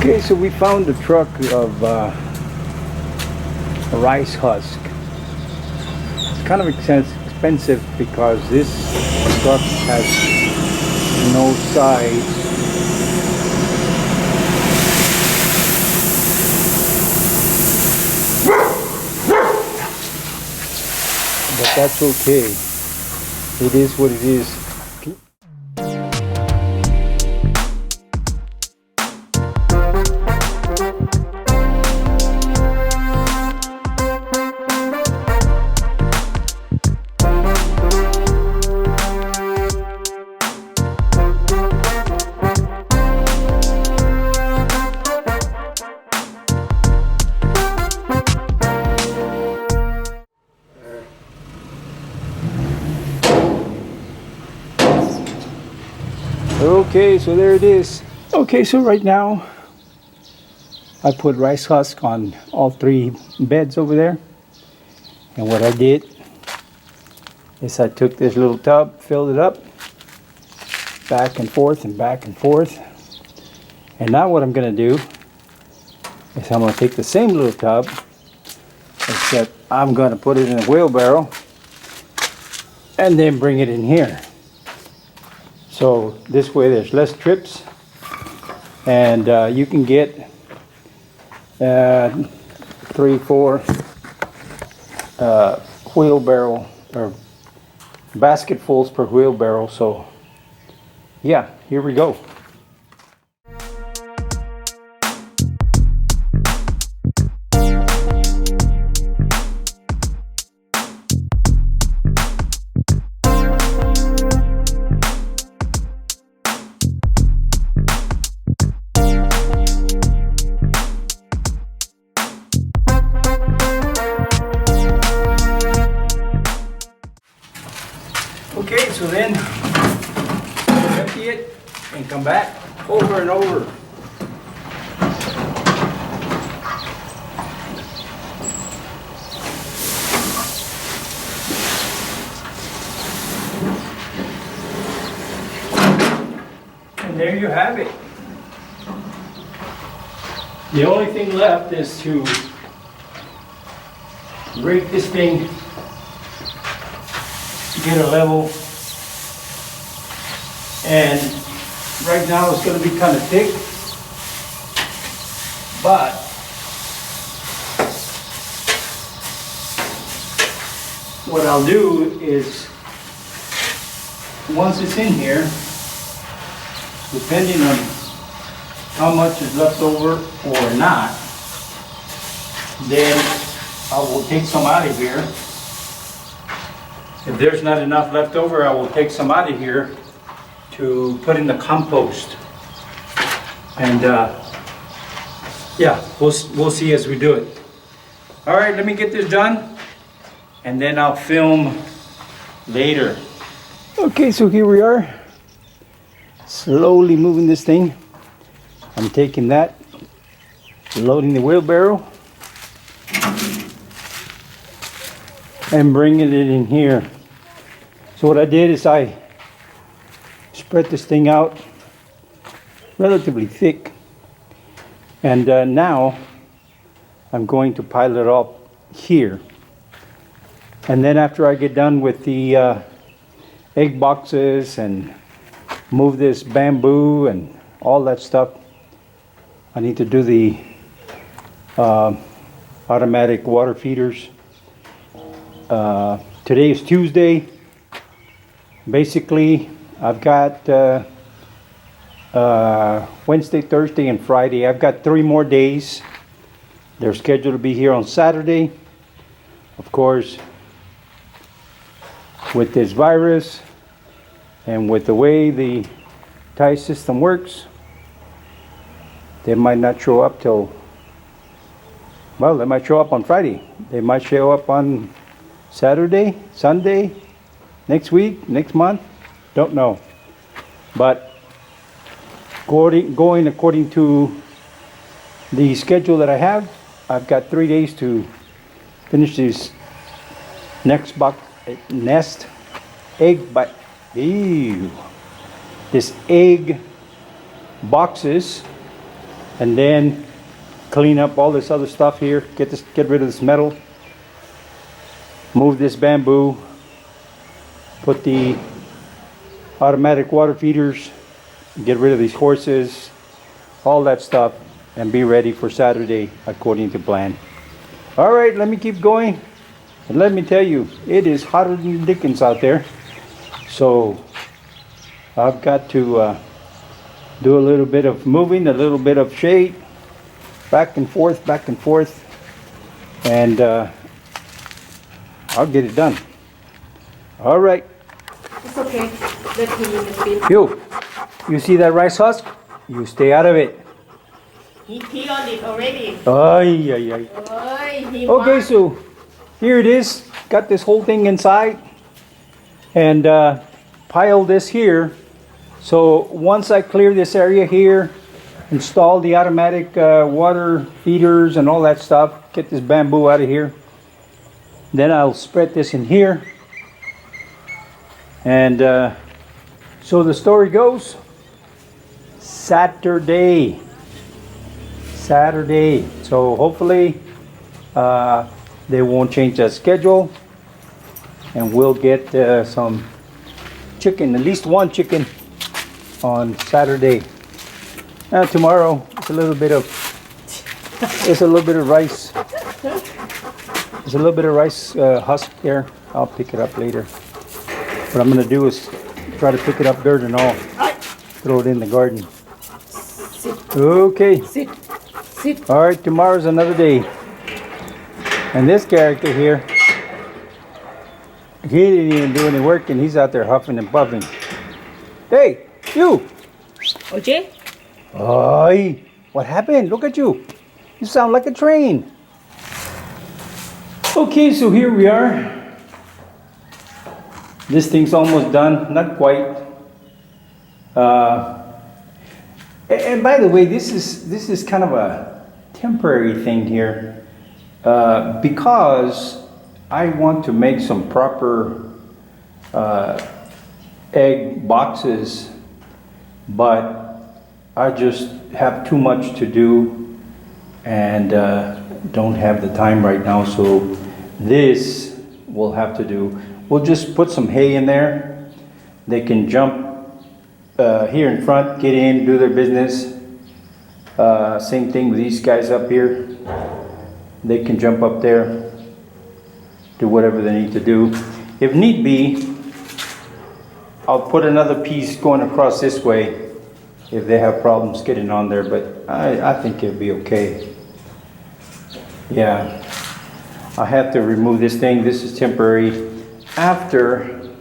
Okay, so we found a truck of rice husk. It's kind of expensive because this truck has no sides. But that's okay. It is what it is. Okay, so there it is. Okay, so right now I put rice husk on all 3 beds over there. And what I did is I took this little tub, filled it up, back and forth and back and forth. And now what I'm going to do is I'm going to take the same little tub, except I'm going to put it in a wheelbarrow and then bring it in here. So this way there's less trips, and you can get 3-4 wheelbarrow or basketfuls per wheelbarrow. So yeah, here we go. Okay, so then empty it and come back over and over. And there you have it. The only thing left is to rake this thing, get a level, and right now it's going to be kind of thick, but what I'll do is once it's in here, depending on how much is left over or not, then I will take some out of here. If there's not enough left over, I will take some out of here to put in the compost. And yeah, we'll see as we do it. All right, let me get this done, and then I'll film later. Okay, so here we are, slowly moving this thing. I'm taking that, loading the wheelbarrow, and bringing it in here. So what I did is I spread this thing out relatively thick, and now I'm going to pile it up here. And then after I get done with the egg boxes and move this bamboo and all that stuff, I need to do the automatic water feeders. Today is Tuesday. Basically, I've got Wednesday, Thursday, and Friday. I've got 3 more days. They're scheduled to be here on Saturday. Of course, with this virus and with the way the Thai system works, they might not show up till, well, they might show up on Friday. They might show up on Saturday, Sunday, next week, next month, don't know. But going according to the schedule that I have, I've got 3 days to finish this next nest egg, but this egg boxes and then clean up all this other stuff here. Get rid of this metal. Move this bamboo. Put the automatic water feeders. Get rid of these horses. All that stuff, and be ready for Saturday according to plan. All right, let me keep going. And let me tell you, it is hotter than Dickens out there. So I've got to do a little bit of moving, a little bit of shade, back and forth, and I'll get it done. All right. It's okay. Let him in the field. You see that rice husk? You stay out of it. He peed on it already. Ay, ay, ay. Okay, so here it is. Got this whole thing inside, and pile this here. So once I clear this area here, install the automatic water feeders and all that stuff, get this bamboo out of here, then I'll spread this in here. And so the story goes, Saturday. So hopefully they won't change that schedule, and we'll get some chicken, at least one chicken on Saturday. Now tomorrow it's a little bit of rice. There's a little bit of rice husk there. I'll pick it up later. What I'm gonna do is try to pick it up, dirt and all, throw it in the garden. Okay. Sit. All right, tomorrow's another day. And this character here, he didn't even do any work, and he's out there huffing and puffing. Hey, you! OJ? Ay, what happened? Look at you. You sound like a train. Okay, so here we are. This thing's almost done, not quite. And by the way, this is kind of a temporary thing here, because I want to make some proper egg boxes, but I just have too much to do and don't have the time right now. So this we'll have to do. We'll just put some hay in there. They can jump here in front, get in, do their business. Same thing with these guys up here. They can jump up there, do whatever they need to do. If need be, I'll put another piece going across this way if they have problems getting on there, but I think it'll be okay. Yeah, I have to remove this thing. This is temporary. After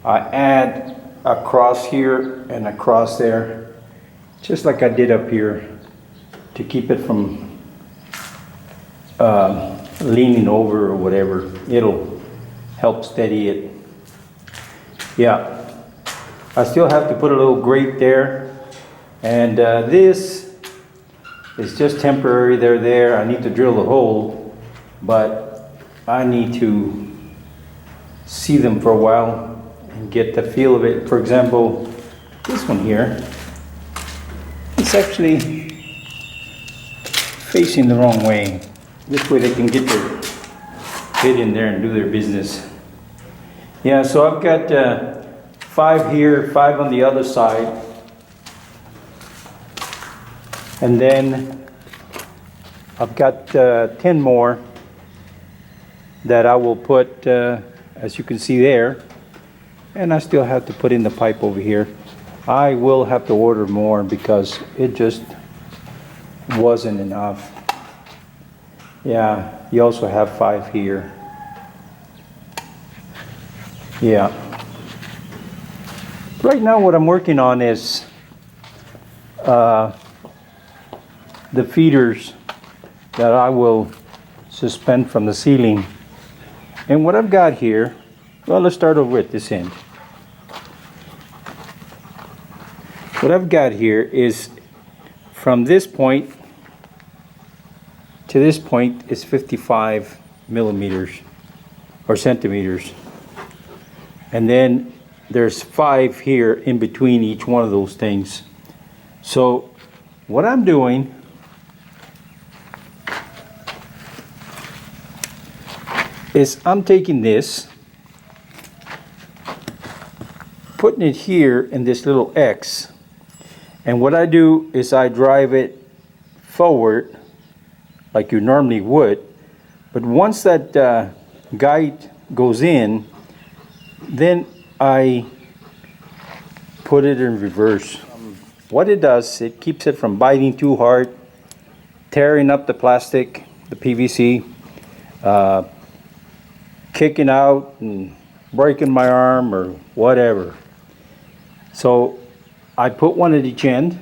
I add across here and across there, just like I did up here, to keep it from leaning over or whatever. It'll help steady it. Yeah, I still have to put a little grate there, and this is just temporary. They're there. I need to drill the hole, but I need to see them for a while and get the feel of it. For example, this one here, it's actually facing the wrong way. This way they can get their head in there and do their business. Yeah, so I've got 5 here, 5 on the other side. And then I've got 10 more that I will put, as you can see there. And I still have to put in the pipe over here. I will have to order more because it just wasn't enough. Yeah, you also have 5 here. Yeah. Right now what I'm working on is the feeders that I will suspend from the ceiling. And what I've got here, well, let's start over at this end. What I've got here is from this point to this point is 55 millimeters or centimeters. And then there's 5 here in between each one of those things. So what I'm doing is I'm taking this, putting it here in this little X, and what I do is I drive it forward like you normally would, but once that guide goes in, then I put it in reverse. What it does, it keeps it from biting too hard, tearing up the plastic, the PVC, kicking out and breaking my arm or whatever. So I put one at each end,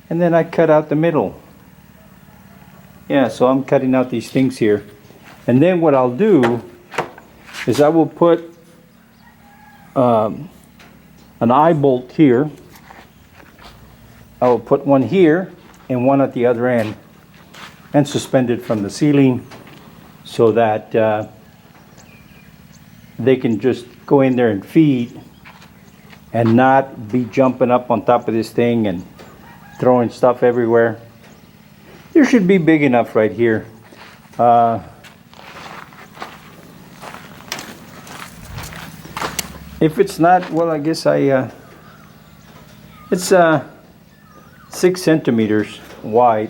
and then I cut out the middle. Yeah, so I'm cutting out these things here. And then what I'll do is I will put an eye bolt here. I will put one here and one at the other end and suspend it from the ceiling so that they can just go in there and feed and not be jumping up on top of this thing and throwing stuff everywhere. There should be big enough right here. If it's not, well, I guess it's 6 centimeters wide.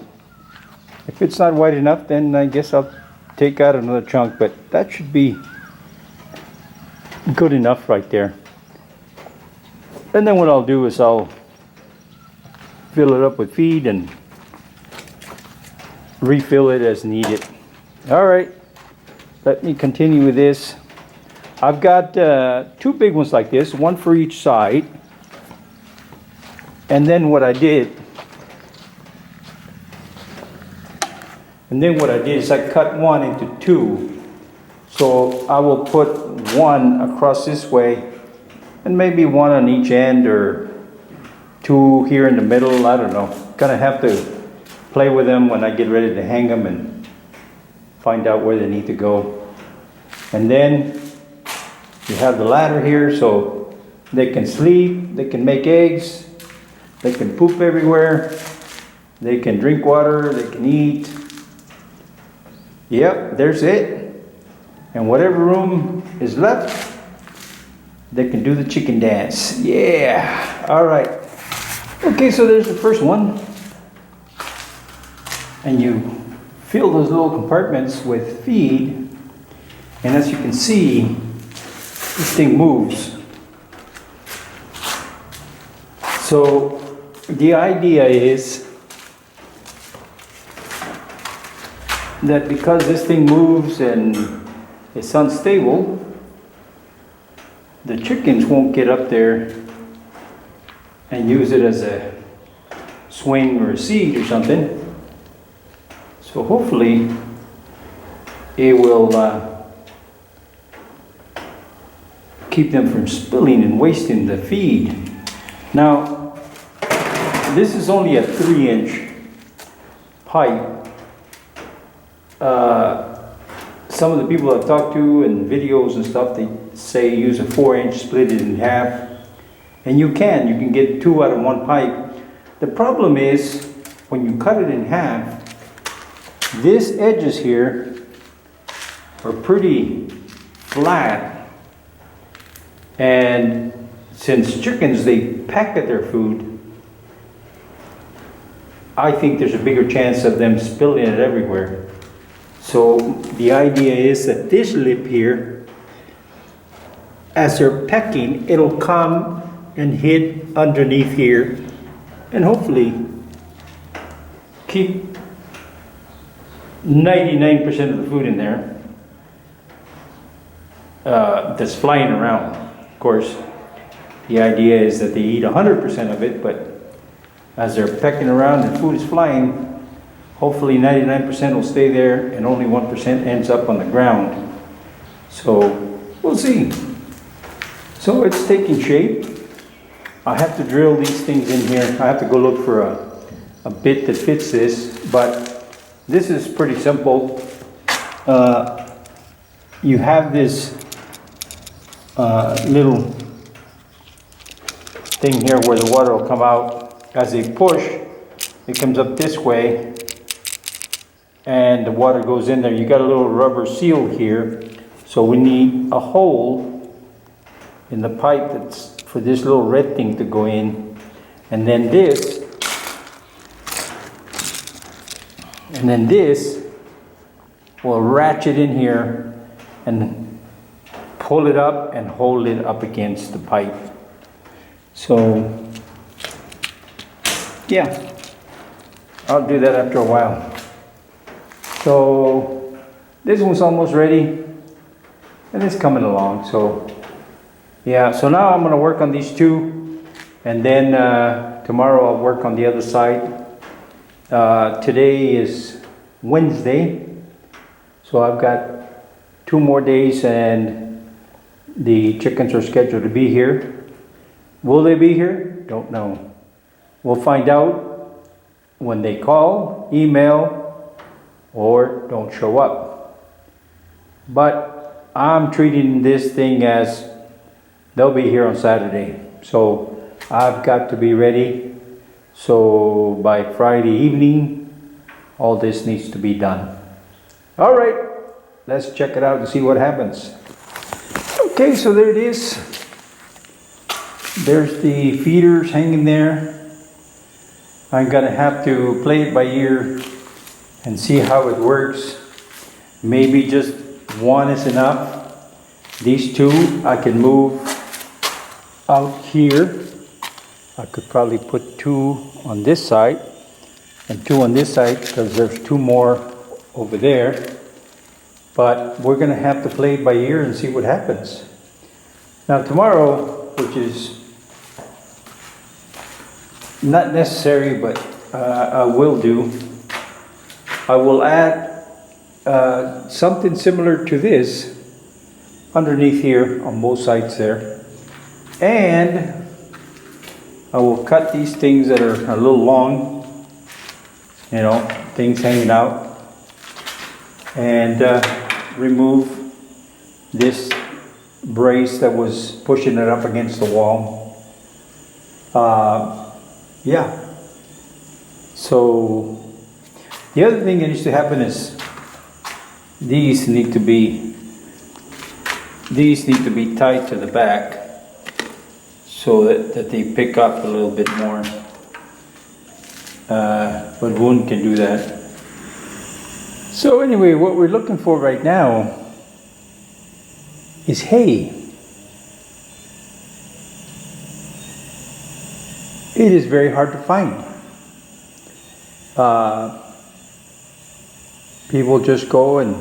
If it's not wide enough, then I guess I'll take out another chunk, but that should be good enough right there. And then what I'll do is I'll fill it up with feed and refill it as needed. All right, let me continue with this. I've got 2 big ones like this, one for each side. And then what I did is I cut one into 2. So I will put one across this way and maybe one on each end or 2 here in the middle. I don't know. Gonna have to play with them when I get ready to hang them and find out where they need to go. And then you have the ladder here so they can sleep, they can make eggs, they can poop everywhere, they can drink water, they can eat. Yep, there's it. And whatever room is left, they can do the chicken dance. Yeah, all right. Okay, so there's the first one. And you fill those little compartments with feed. And as you can see, this thing moves. So the idea is that because this thing moves and it's unstable, the chickens won't get up there and use it as a swing or a seat or something. So hopefully it will keep them from spilling and wasting the feed. Now, this is only a 3-inch pipe. Some of the people I've talked to in videos and stuff, they say use a 4-inch, split it in half. And you can get 2 out of 1 pipe. The problem is, when you cut it in half, these edges here are pretty flat. And since chickens, they peck at their food, I think there's a bigger chance of them spilling it everywhere. So the idea is that this lip here, as they're pecking, it'll come and hit underneath here and hopefully keep 99% of the food in there that's flying around. Of course, the idea is that they eat 100% of it, but as they're pecking around and food is flying, hopefully 99% will stay there and only 1% ends up on the ground. So we'll see. So it's taking shape. I have to drill these things in here. I have to go look for a bit that fits this, but this is pretty simple. You have this little thing here where the water will come out. As they push, it comes up this way and the water goes in there. You got a little rubber seal here, so we need a hole in the pipe that's for this little red thing to go in, and then this will ratchet in here and pull it up and hold it up against the pipe. So yeah, I'll do that after a while. So this one's almost ready and it's coming along. So yeah, so now I'm gonna work on these two, and then tomorrow I'll work on the other side. Today is Wednesday, so I've got 2 more days and the chickens are scheduled to be here. Will they be here? Don't know. We'll find out when they call, email, or don't show up. But I'm treating this thing as they'll be here on Saturday. So I've got to be ready. So by Friday evening, all this needs to be done. All right, let's check it out and see what happens. Okay, so there it is. There's the feeders hanging there. I'm gonna have to play it by ear and see how it works. Maybe just one is enough. These two I can move out here. I could probably put 2 on this side and 2 on this side because there's 2 more over there. But we're gonna have to play it by ear and see what happens. Now tomorrow, which is not necessary, but I will do, I will add something similar to this underneath here on both sides there. And I will cut these things that are a little long, you know, things hanging out, and remove this brace that was pushing it up against the wall. Yeah. So the other thing that needs to happen is these need to be tied to the back so that they pick up a little bit more. But Woon can do that. So anyway, what we're looking for right now is hay. It is very hard to find. People just go and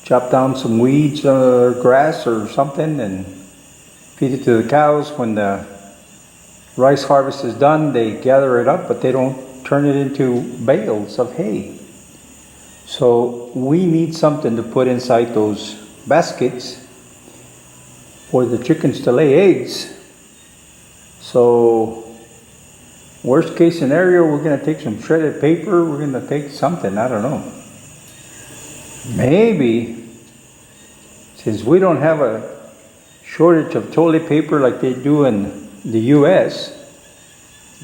chop down some weeds or grass or something and feed it to the cows. When the rice harvest is done, they gather it up, but they don't turn it into bales of hay. So we need something to put inside those baskets for the chickens to lay eggs. So worst case scenario, we're going to take some shredded paper. We're going to take something, I don't know. Maybe, since we don't have a shortage of toilet paper like they do in the US,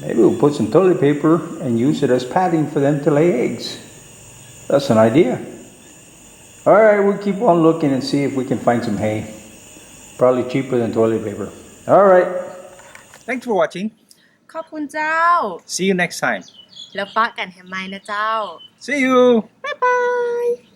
maybe we'll put some toilet paper and use it as padding for them to lay eggs. That's an idea. All right, we'll keep on looking and see if we can find some hay. Probably cheaper than toilet paper. All right. Thanks for watching. ขอบคุณเจ้า See you next time. แล้วปะกันแฮมไมนะเจ้า See you.บ๊ายบาย